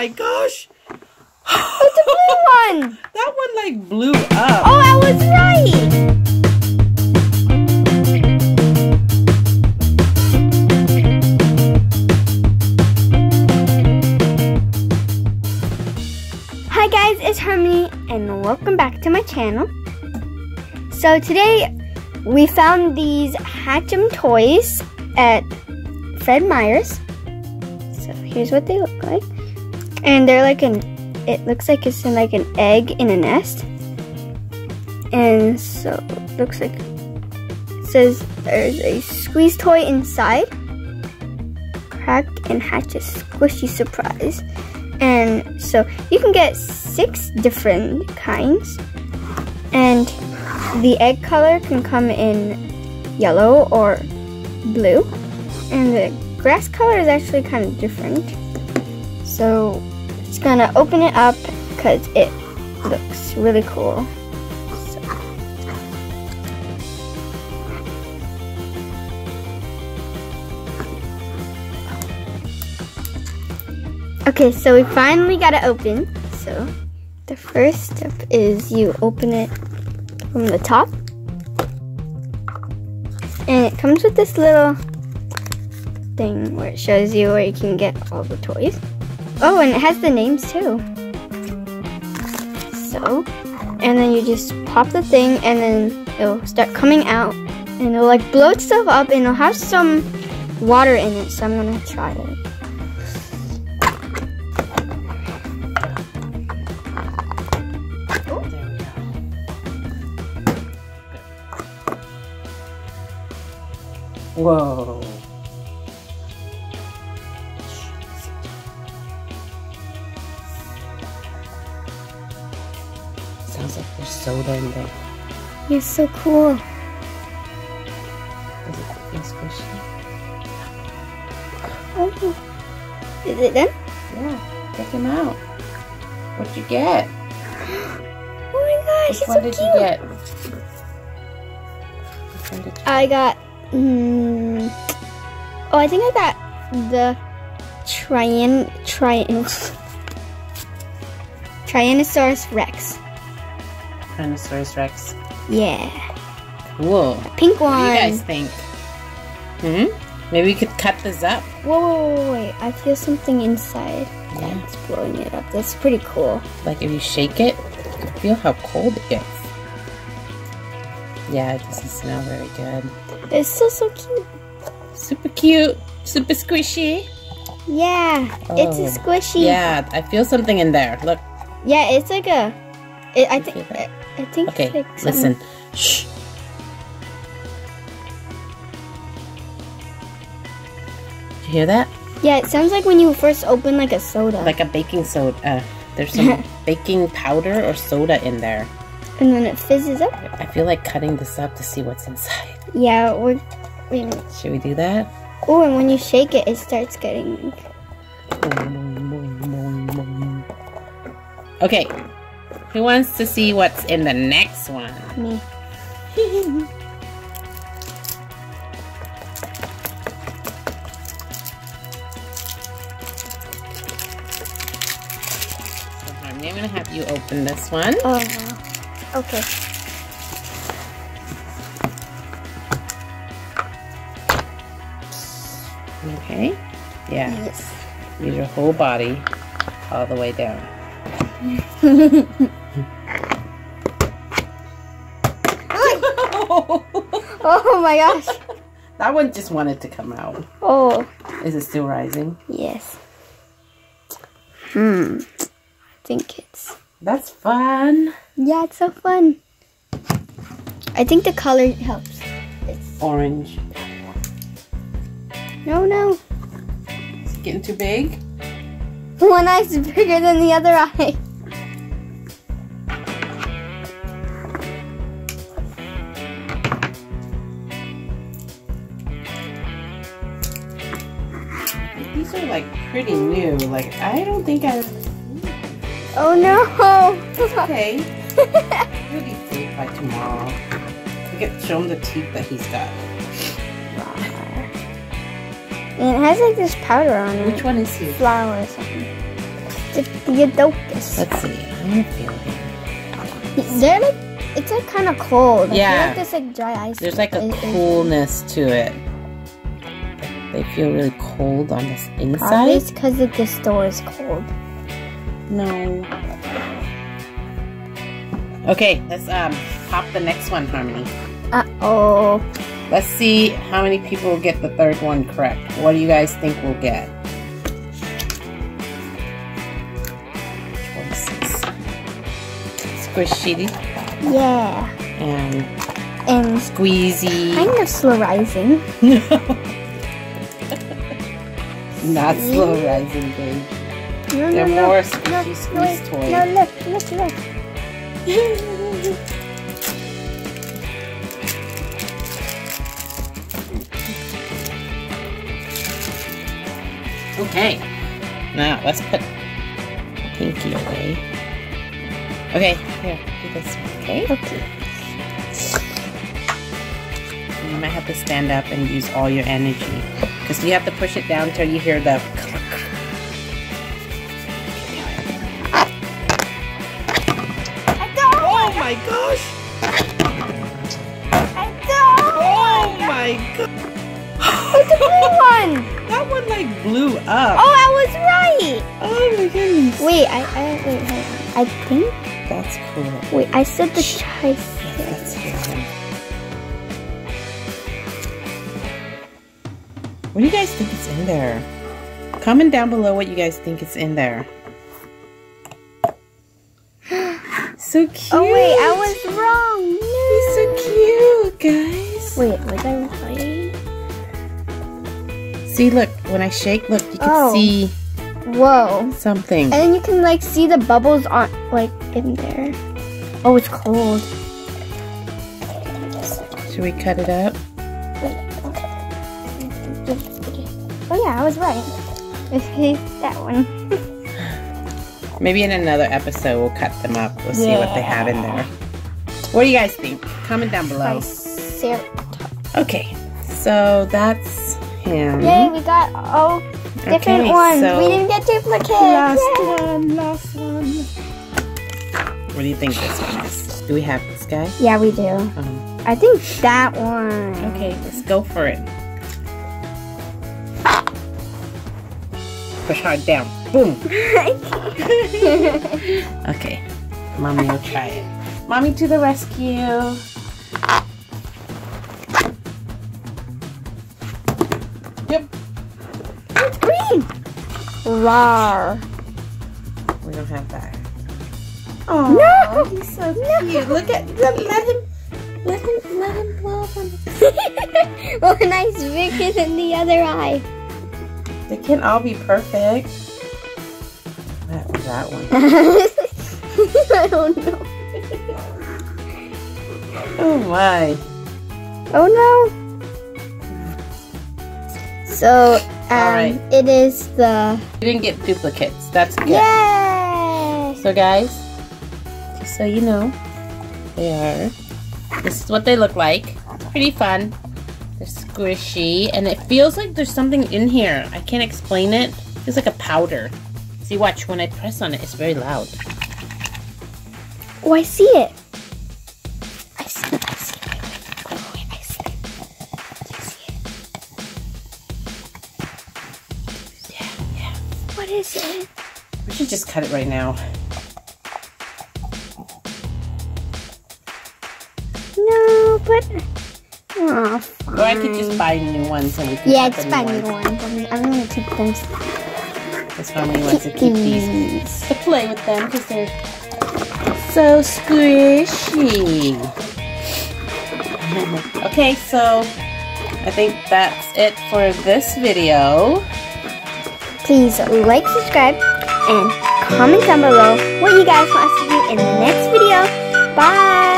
my gosh. It's a blue one. That one like blew up. Oh, I was right. Hi guys, it's Harmony and welcome back to my channel. So today we found these Hatchem toys at Fred Meyer's. So here's what they look like. And they're like it looks like it's in like an egg in a nest. And so it looks like it says there's a squeeze toy inside. Cracked and hatch a squishy surprise. And so you can get 6 different kinds. And the egg color can come in yellow or blue. And the grass color is actually kind of different. So it's gonna open it up because it looks really cool. Okay, so we finally got it open. So the first step is you open it from the top. And it comes with this little thing where it shows you where you can get all the toys. Oh, and it has the names too. So, and then you just pop the thing and then it'll start coming out. And it'll like blow itself up and it'll have some water in it. So I'm gonna try it. Whoa. Sounds like there's soda in there. It's so cool. Does it feel squishy? Oh. Is it done? Yeah, check him out. What'd you get? Oh my gosh, Which it's one so did cute. you get? Which one did you I got, oh, I think I got the Tyrannosaurus Rex. Tyrannosaurus Rex. Yeah. Cool. Pink one. What do you guys think? Maybe we could cut this up. Whoa, wait. I feel something inside. Yeah. It's blowing it up. That's pretty cool. Like if you shake it, you can feel how cold it gets. Yeah, it doesn't smell very good. It's so cute. Super cute. Super squishy. Yeah, it's a squishy. Yeah, I feel something in there. Look. Yeah, it's like a. I think. Okay, it's like listen. Shh. Did you hear that? Yeah, it sounds like when you first open like a soda. Like a baking soda. There's some baking powder or soda in there. And then it fizzes up. I feel like cutting this up to see what's inside. Yeah, wait a minute. Should we do that? Oh, and when you shake it, it starts getting... Okay, who wants to see what's in the next one? Me. I'm gonna have you open this one. Oh, wow. Okay. Okay. Yeah. Yes. Use your whole body all the way down. Oh my gosh. That one just wanted to come out. Oh. Is it still rising? Yes. I think it's... That's fun. Yeah, it's so fun. I think the color helps. It's... Orange. No. Is it getting too big? One eye's bigger than the other eye. These are like pretty new. Like I don't think I. Oh no! It's okay. He'll be big by tomorrow. We get show him the teeth that he's got. And it has like this powder on it. Which one is he? Flour or something. the Adocus. Let's see. I'm feeling. They're like, it's like kind of cold. I Yeah. feel like there's like dry ice. There's like a coolness to it. They feel really cold on this inside. Probably it's because the store is cold. No. Okay, let's pop the next one, Harmony. Uh-oh. Let's see how many people will get the third one correct. What do you guys think we'll get? Choices. Squishy. Yeah. And Squeezy. Kind of slow rising. No. Not slow rising, babe. No, They're no, more no. squishy squeeze toys. No, look. Okay. Now let's put Pinky away. Okay, here, do this one, okay? Okay. You might have to stand up and use all your energy. Because you have to push it down until you hear the click. Oh my gosh! Oh my god! What's the blue one? That one like blew up. Oh, I was right. Oh my goodness. Wait, wait, hold on. I think. That's cool. Wait, I said the tricycle. That's cool. What do you guys think is in there? Comment down below what you guys think is in there. So cute. Oh wait, I was wrong. He's so cute, guys. Wait, was I right? See, look, when I shake, look, you can see Whoa. something. And then you can like see the bubbles on like in there. Oh, it's cold. Should we cut it up? Oh yeah, I was right. It's that one. Maybe in another episode we'll cut them up. We'll see what they have in there. What do you guys think? Comment down below. Okay, so that's him. Yay, we got all different ones. So We didn't get duplicates. last one. What do you think this one is? Do we have this guy? Yeah, we do. I think that one. Okay, let's go for it. Push hard down. Boom. Okay, Mommy will try it. Mommy to the rescue. Yep. It's green. Rawr. We don't have that. Oh, No, he's so cute. Look at let him blow up on the one eye's bigger than the other eye. They can't all be perfect. That one. I don't know. Oh my. Oh no. So, Alright. it is the... We didn't get duplicates. That's good. Yay! So guys, just so you know, this is what they look like. It's pretty fun. They're squishy, and it feels like there's something in here. I can't explain it. It feels like a powder. See, watch, when I press on it, it's very loud. Oh, I see it. I see it. Wait, I see it. Do you see it? Yeah. What is it? We should just cut it right now. No, but... Oh, fine. Or I could just buy new ones and we can Yeah, cut just the buy new new ones. ones. I'm gonna keep them. Because Harmony wants to keep these to play with them because they're so squishy. Okay, so I think that's it for this video. Please like, subscribe, and comment down below what you guys want us to do in the next video. Bye!